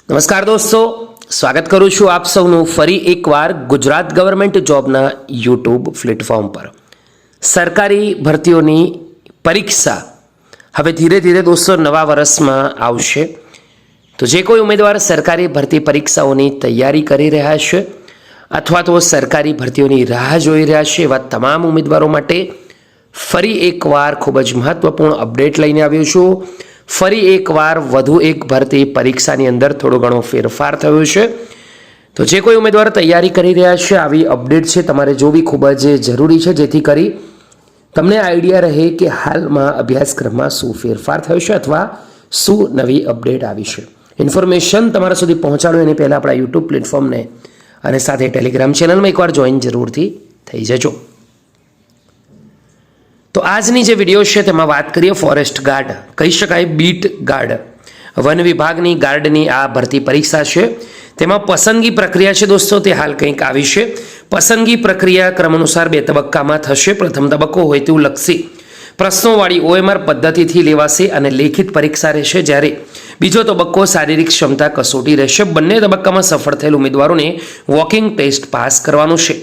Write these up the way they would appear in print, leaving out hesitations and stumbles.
નમસ્કાર દોસ્તો, સ્વાગત કરું છું આપ સૌનું ફરી એકવાર ગુજરાત ગવર્મેન્ટ જોબના યુટ્યુબ પ્લેટફોર્મ પર। સરકારી ભરતીઓની પરીક્ષા હવે ધીરે ધીરે દોસ્તો નવા વર્ષમાં આવશે, તો જે કોઈ ઉમેદવાર સરકારી ભરતી પરીક્ષાઓની તૈયારી કરી રહ્યા છે અથવા તો સરકારી ભરતીઓની રાહ જોઈ રહ્યા છે એવા તમામ ઉમેદવારો માટે ફરી એકવાર ખૂબ જ મહત્વપૂર્ણ અપડેટ લઈને આવ્યો છું। ફરી એકવાર વધુ એક ભરતી પરીક્ષાની અંદર થોડો ઘણો ફેરફાર થયો છે, તો જે કોઈ ઉમેદવાર તૈયારી કરી રહ્યા છે આવી અપડેટ છે તમારે જોવી ખૂબ જ જરૂરી છે, જેથી કરી તમને આઈડિયા રહે કે હાલમાં અભ્યાસક્રમમાં શું ફેરફાર થયો છે અથવા શું નવી અપડેટ આવી છે। ઇન્ફોર્મેશન તમારા સુધી પહોંચાડો એની પહેલાં આપણા યુટ્યુબ પ્લેટફોર્મને અને સાથે ટેલિગ્રામ ચેનલમાં એકવાર જોઈન જરૂરથી થઈ જજો। તો આજની જે વિડીયો છે તેમાં વાત કરીએ ફોરેસ્ટ ગાર્ડ, કહી શકાય બીટ ગાર્ડ, વન વિભાગની ગાર્ડની આ ભરતી પરીક્ષા છે। તેમાં પસંદગી પ્રક્રિયા છે દોસ્તો તે હાલ કંઈક આવી છે। પસંદગી પ્રક્રિયા ક્રમ અનુસાર 2 તબક્કામાં થશે। પ્રથમ તબક્કો હોય તેવું લક્ષી પ્રશ્નોવાળી OMR પદ્ધતિથી લેવાશે અને લેખિત પરીક્ષા રહેશે, જ્યારે બીજો તબક્કો શારીરિક ક્ષમતા કસોટી રહેશે। બંને તબક્કામાં સફળ થયેલ ઉમેદવારોને વોકિંગ ટેસ્ટ પાસ કરવાનું છે।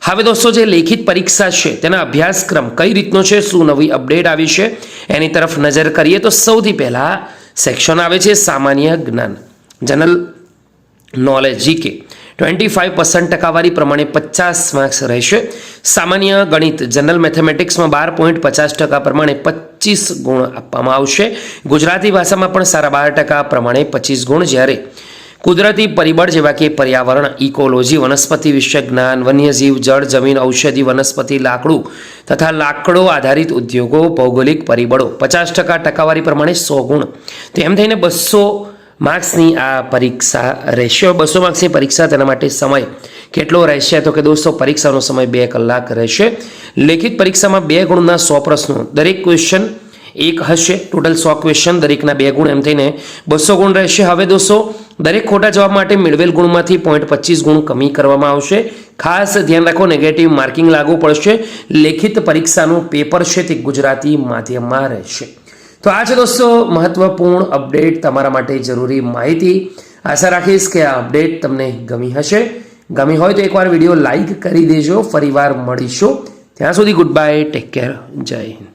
હવે દોસ્તો જે લેખિત પરીક્ષા છે તેના અભ્યાસક્રમ કઈ રીતનો છે, શું નવી અપડેટ આવી છે એની તરફ નજર કરીએ તો સૌથી પહેલા સેક્શન આવે છે સામાન્ય જ્ઞાન, જનરલ નોલેજ GK। 25% ટકાવારી પ્રમાણે 50 માર્ક્સ રહેશે। સામાન્ય ગણિત જનરલ મેથેમેટિક્સમાં 12.50% પ્રમાણે 25 ગુણ આપવામાં આવશે। ગુજરાતી ભાષામાં પણ સારા 12% પ્રમાણે 25 ગુણ, જ્યારે કુદરતી પરિબળ જેવા કે પર્યાવરણ, ઇકોલોજી, વનસ્પતિ વિષયક જ્ઞાન, વન્યજીવ, જળ, જમીન, ઔષધિ, વનસ્પતિ, લાકડું તથા લાકડો આધારિત ઉદ્યોગો, ભૌગોલિક પરિબળો 50% ટકાવારી પ્રમાણે 100 ગુણ, તો એમ થઈને 200 માર્ક્સની આ પરીક્ષા રહેશે। 200 માર્ક્સની પરીક્ષા, તેના માટે સમય કેટલો રહેશે તો કે દોસ્તો પરીક્ષાનો સમય 2 કલાક રહેશે। લેખિત પરીક્ષામાં 2 ગુણના 100 પ્રશ્નો, દરેક ક્વેશ્ચન એક હશે, ટોટલ 100 ક્વેશ્ચન, દરેકના 2 ગુણ, એમ થઈને 200 ગુણ રહેશે। હવે દોસ્તો દરેક ખોટા જવાબ માટે મેળવેલ ગુણમાંથી 0.25 ગુણ કમી કરવામાં આવશે। ખાસ ધ્યાન રાખો, નેગેટિવ માર્કિંગ લાગુ પડશે। લેખિત પરીક્ષાનું પેપર છે તે ગુજરાતી માધ્યમમાં રહેશે। તો આ છે દોસ્તો મહત્વપૂર્ણ અપડેટ, તમારા માટે જરૂરી માહિતી। આશા રાખીશ કે આ અપડેટ તમને ગમી હશે। ગમી હોય તો એકવાર વિડીયો લાઈક કરી દેજો। ફરીવાર મળીશું, ત્યાં સુધી ગુડ બાય, ટેક કેર, જય હિન્દ।